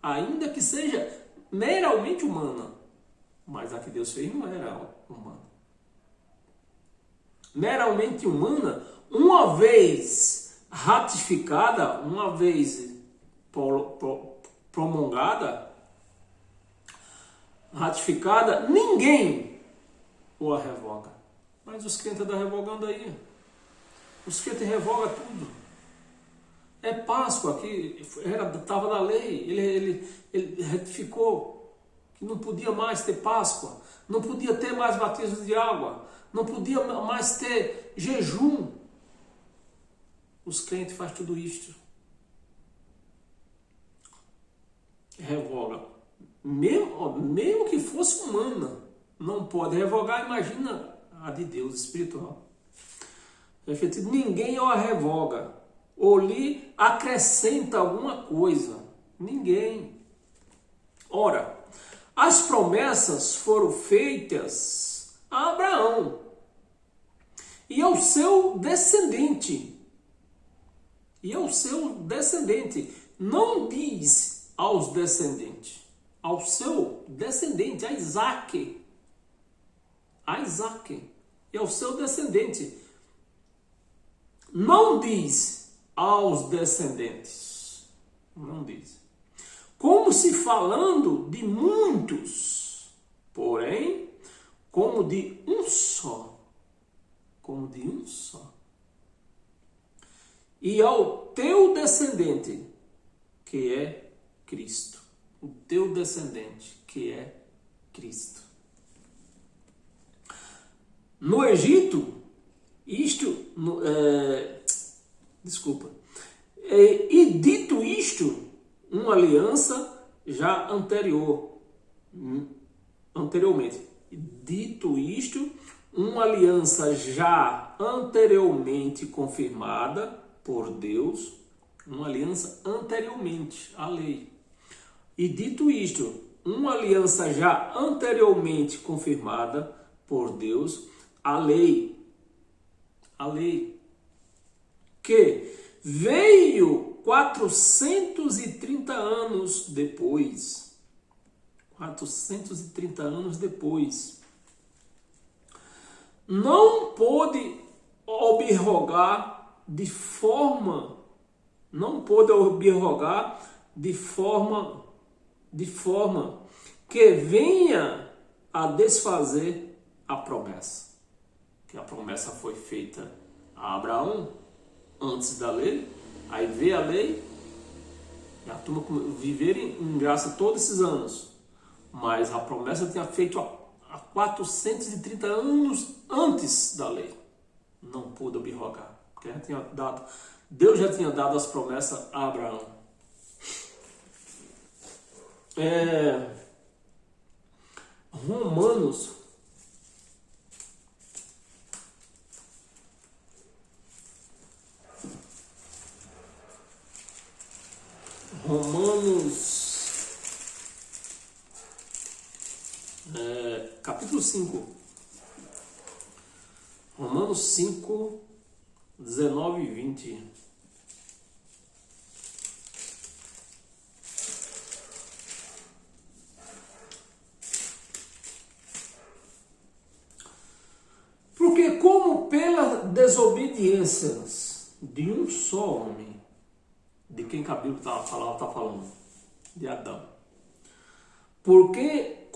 ainda que seja meramente humana, mas a que Deus fez não era humana. Meramente humana, uma vez ratificada, uma vez promulgada, ratificada, ninguém o revoga. Mas os crentes estão revogando aí. Os crentes revogam tudo. É Páscoa, que estava na lei, ele retificou que não podia mais ter Páscoa, não podia ter mais batismo de água, não podia mais ter jejum. Os crentes fazem tudo isto. Revoga. Mesmo que fosse humana, não pode revogar, imagina a de Deus espiritual. Ninguém a revoga ou lhe acrescenta alguma coisa. Ninguém. Ora, as promessas foram feitas a Abraão e ao seu descendente. Não diz aos descendentes, ao seu descendente, a Isaac. E ao seu descendente. Não diz aos descendentes. Não diz. Como se falando de muitos, porém, como de um só. e ao teu descendente, que é Cristo. O teu descendente, que é Cristo. No Egito, e dito isto, uma aliança já anteriormente. Dito isto, uma aliança já anteriormente confirmada por Deus, uma aliança anteriormente à lei. E dito isto, uma aliança já anteriormente confirmada por Deus, a lei, que veio 430 anos depois. 430 anos depois. Não pôde abrogar de forma que venha a desfazer a promessa. Que a promessa foi feita a Abraão antes da lei, aí veio a lei, e a turma viver em graça todos esses anos. Mas a promessa tinha feito há 430 anos antes da lei. Não pôde abrogar, porque Deus já tinha dado as promessas a Abraão. Romanos 5. Romanos 5, 19 e 20. Porque como pela desobediência de um só homem, de quem que a Bíblia está falando? De Adão. Porque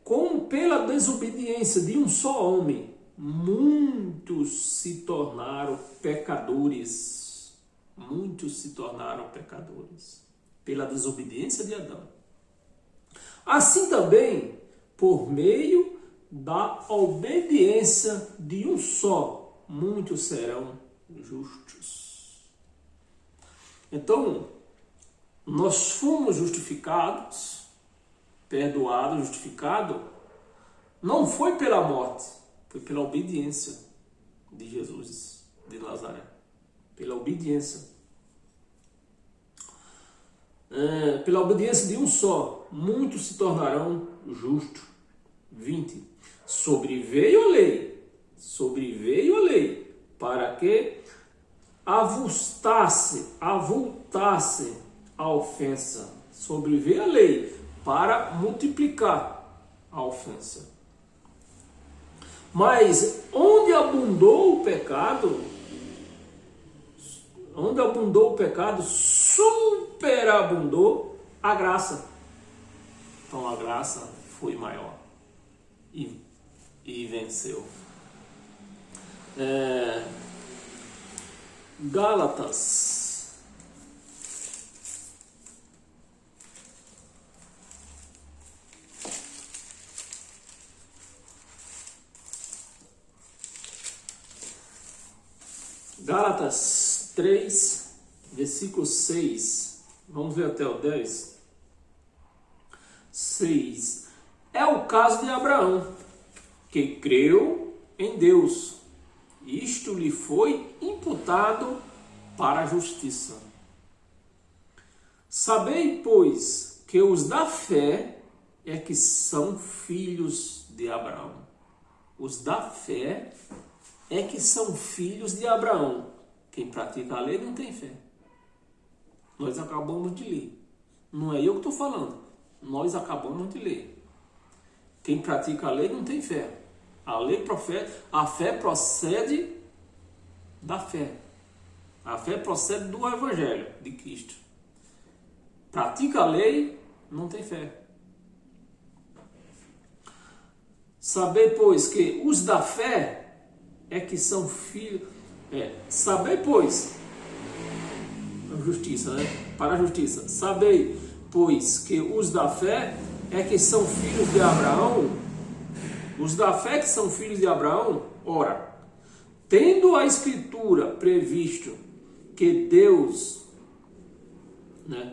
como pela desobediência de um só homem, muitos se tornaram pecadores. Muitos se tornaram pecadores. Pela desobediência de Adão. Assim também, por meio da obediência de um só, muitos serão justos. Então, nós fomos justificados, perdoado, justificado, não foi pela morte, foi pela obediência de Jesus de Nazaré. Pela obediência. Pela obediência de um só, muitos se tornarão justos. 20. Sobreveio a lei, para que avultasse a ofensa. Sobreveio a lei, para multiplicar a ofensa. Mas onde abundou o pecado, superabundou a graça. Então a graça foi maior e venceu. Gálatas 3, versículo 6. Vamos ver até o 10. 6. É o caso de Abraão, que creu em Deus. Isto lhe foi imputado para a justiça. Sabei, pois, que os da fé é que são filhos de Abraão. Os da fé é que são filhos de Abraão. Quem pratica a lei não tem fé. Nós acabamos de ler. Não é eu que estou falando. Nós acabamos de ler. Quem pratica a lei não tem fé. A fé procede da fé. A fé procede do Evangelho de Cristo. Pratica a lei, não tem fé. Saber, pois, que os da fé é que são filhos. Sabei, pois, justiça, né? Para a justiça. Sabei, pois, que os da fé que são filhos de Abraão, os da fé que são filhos de Abraão, ora, tendo a Escritura previsto que Deus,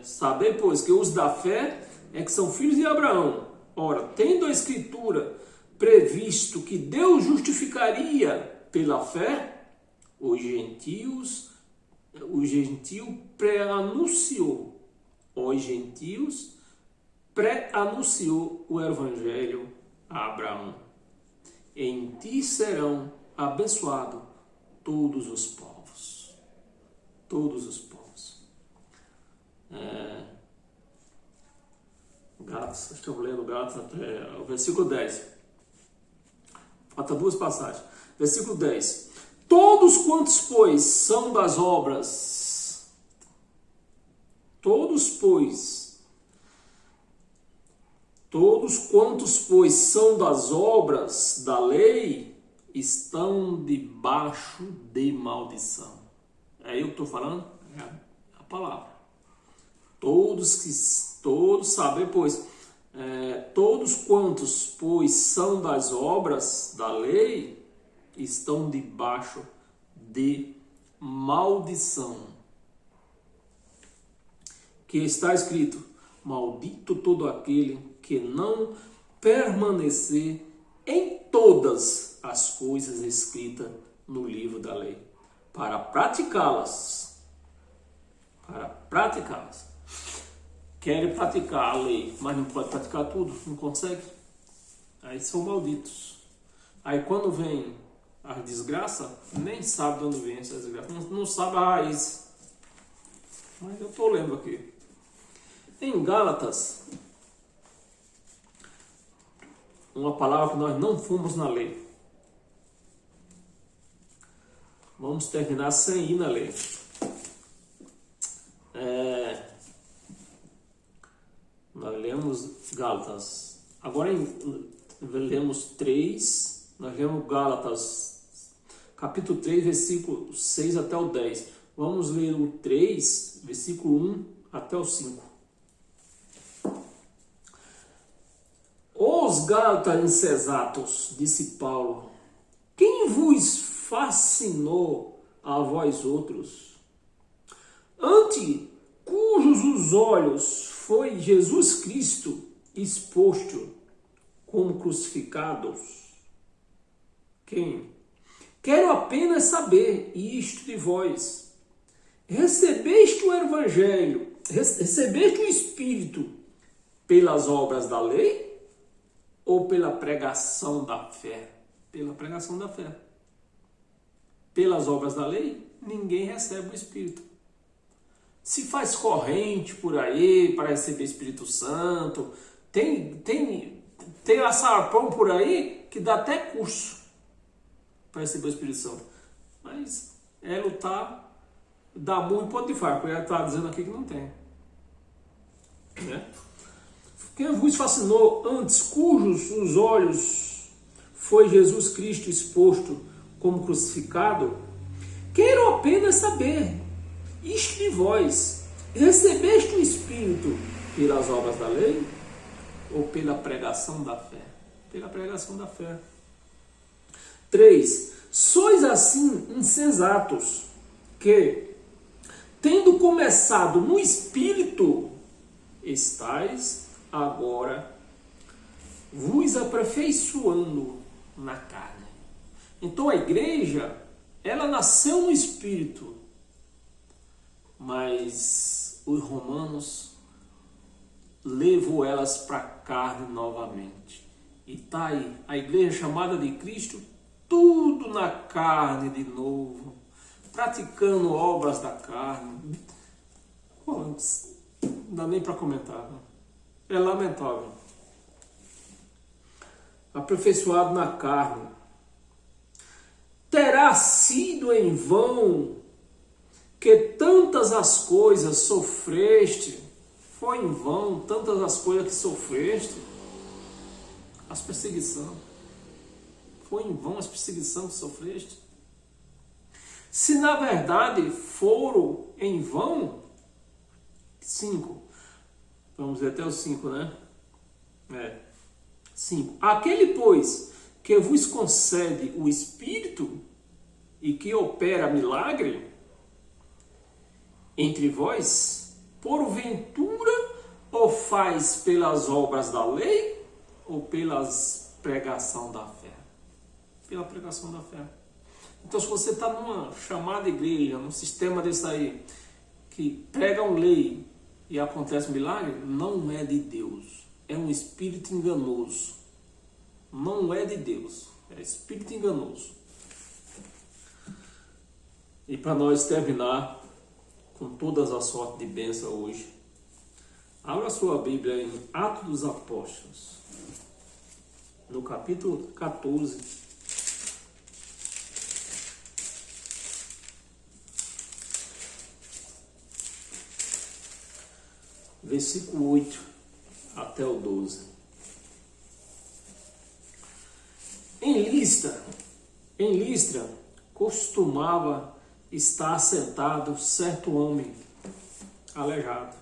sabei, pois, que os da fé que são filhos de Abraão, ora, tendo a Escritura previsto que Deus justificaria pela fé, os gentios pré-anunciou o Evangelho a Abraão. Em ti serão abençoados todos os povos. Todos os povos. Gálatas, acho que eu vou lendo Gálatas até o versículo 10. Falta duas passagens. Versículo 10. Todos quantos, pois, são das obras, todos quantos, pois, são das obras da lei, estão debaixo de maldição. É eu que estou falando? É a palavra. Todos sabem, pois, todos quantos, pois, são das obras da lei, estão debaixo de maldição. Que está escrito: maldito todo aquele que não permanecer em todas as coisas escritas no livro da lei, para praticá-las. Querem praticar a lei, mas não pode praticar tudo, não consegue. Aí são malditos. Aí quando vem a desgraça, nem sabe de onde vem essa desgraça, não sabe a raiz. Mas eu estou lendo aqui. Em Gálatas, uma palavra que nós não fomos na lei. Vamos terminar sem ir na lei. Nós lemos Gálatas. Agora lemos 3. Nós lemos Gálatas, capítulo 3, versículo 6 até o 10. Vamos ler o 3, versículo 1 até o 5. Os Gálatas insensatos, disse Paulo, quem vos fascinou a vós outros? Ante cujos os olhos foi Jesus Cristo exposto como crucificados? Quem? Quero apenas saber isto de vós. Recebeste o Evangelho, recebeste o Espírito pelas obras da lei ou pela pregação da fé? Pela pregação da fé. Pelas obras da lei, ninguém recebe o Espírito. Se faz corrente por aí para receber Espírito Santo, tem açarpão por aí que dá até curso para receber o Espírito Santo. Mas é lutar, dar murro em ponto de faca, porque ele está dizendo aqui que não tem. Quem vos fascinou antes, cujos os olhos foi Jesus Cristo exposto como crucificado? Quero apenas saber isto de vós. Recebeste o Espírito pelas obras da lei ou pela pregação da fé? Pela pregação da fé. 3. Sois assim insensatos, que, tendo começado no Espírito, estáis agora vos aperfeiçoando na carne. Então a igreja, ela nasceu no Espírito, mas os romanos levou elas para a carne novamente. E está aí a igreja chamada de Cristo, tudo na carne de novo, praticando obras da carne. Pô, não dá nem para comentar, né? É lamentável. Aperfeiçoado na carne. Terá sido em vão que tantas as coisas sofreste. Foi em vão tantas as coisas que sofreste. As perseguições. Foi em vão as perseguições que sofreste. Se na verdade foram em vão, 5. Vamos ver até o 5, né? 5. Aquele, pois, que vos concede o Espírito e que opera milagre entre vós, porventura o faz pelas obras da lei ou pelas pregação da fé? Pela pregação da fé. Então, se você está numa chamada igreja, num sistema desse aí, que pregam lei e acontece milagre, não é de Deus. É um espírito enganoso. Não é de Deus. É espírito enganoso. E para nós terminar com todas as sortes de bênção hoje, abra sua Bíblia em Atos dos Apóstolos, no capítulo 14. Versículo 8 até o 12. Em Listra costumava estar sentado certo homem aleijado,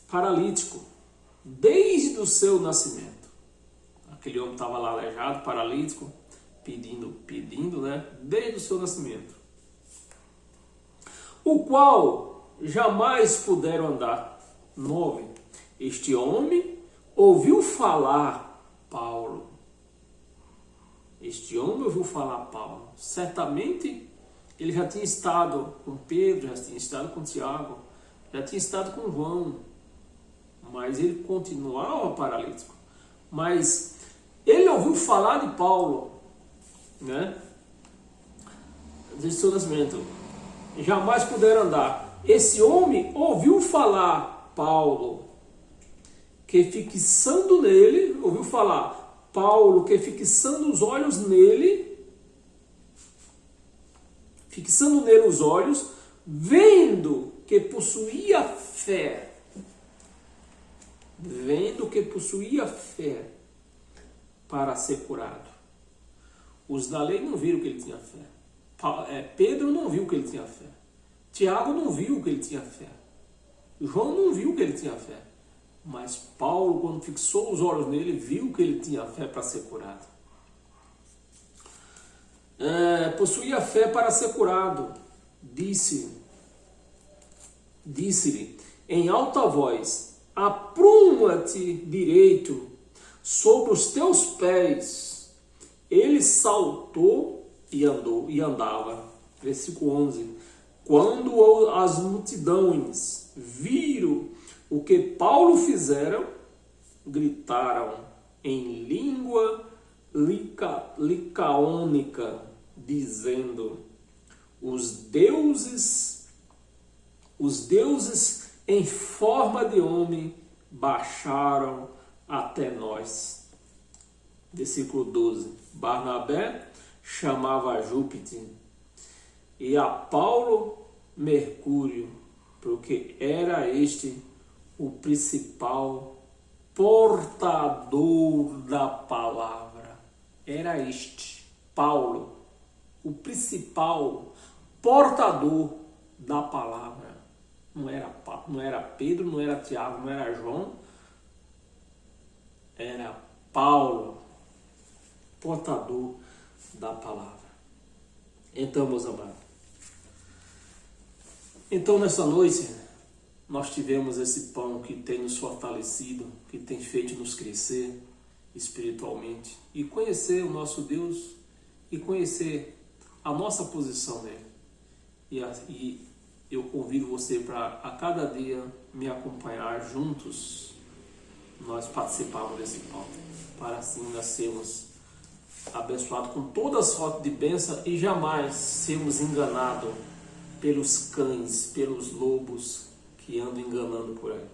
paralítico, desde o seu nascimento. Aquele homem estava lá aleijado, paralítico, pedindo, desde o seu nascimento. O qual jamais puderam andar. 9. Este homem ouviu falar Paulo. Certamente ele já tinha estado com Pedro, já tinha estado com Tiago, já tinha estado com João, mas ele continuava paralítico. Mas ele ouviu falar de Paulo, desde o seu nascimento. Jamais puderam andar. Esse homem ouviu falar Paulo, que fixando nele, os olhos nele, os olhos, vendo que possuía fé, para ser curado. Os da lei não viram que ele tinha fé. Pedro não viu que ele tinha fé. Tiago não viu que ele tinha fé. João não viu que ele tinha fé. Mas Paulo, quando fixou os olhos nele, viu que ele tinha fé para ser curado. Possuía fé para ser curado. Disse-lhe em alta voz: apruma-te direito sobre os teus pés. Ele saltou e andava. Versículo 11. Quando as multidões viram o que Paulo fizeram, gritaram em língua licaônica, dizendo: os deuses em forma de homem baixaram até nós. Versículo 12. Barnabé chamava a Júpiter e a Paulo Mercúrio, porque era este o principal portador da palavra. Era este, Paulo, o principal portador da palavra. Não era Pedro, não era Tiago, não era João. Era Paulo, portador da palavra. Então, meus amados, nessa noite nós tivemos esse pão que tem nos fortalecido, que tem feito nos crescer espiritualmente e conhecer o nosso Deus e conhecer a nossa posição nele. E eu convido você para a cada dia me acompanhar juntos, nós participarmos desse pão, para assim nós sermos abençoados com toda a sorte de bênção e jamais sermos enganados pelos cães, pelos lobos que andam enganando por aí.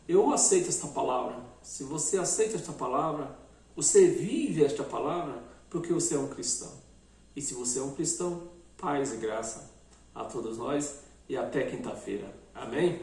Eu aceito esta palavra. Se você aceita esta palavra, você vive esta palavra porque você é um cristão. E se você é um cristão, paz e graça a todos nós e até quinta-feira. Amém?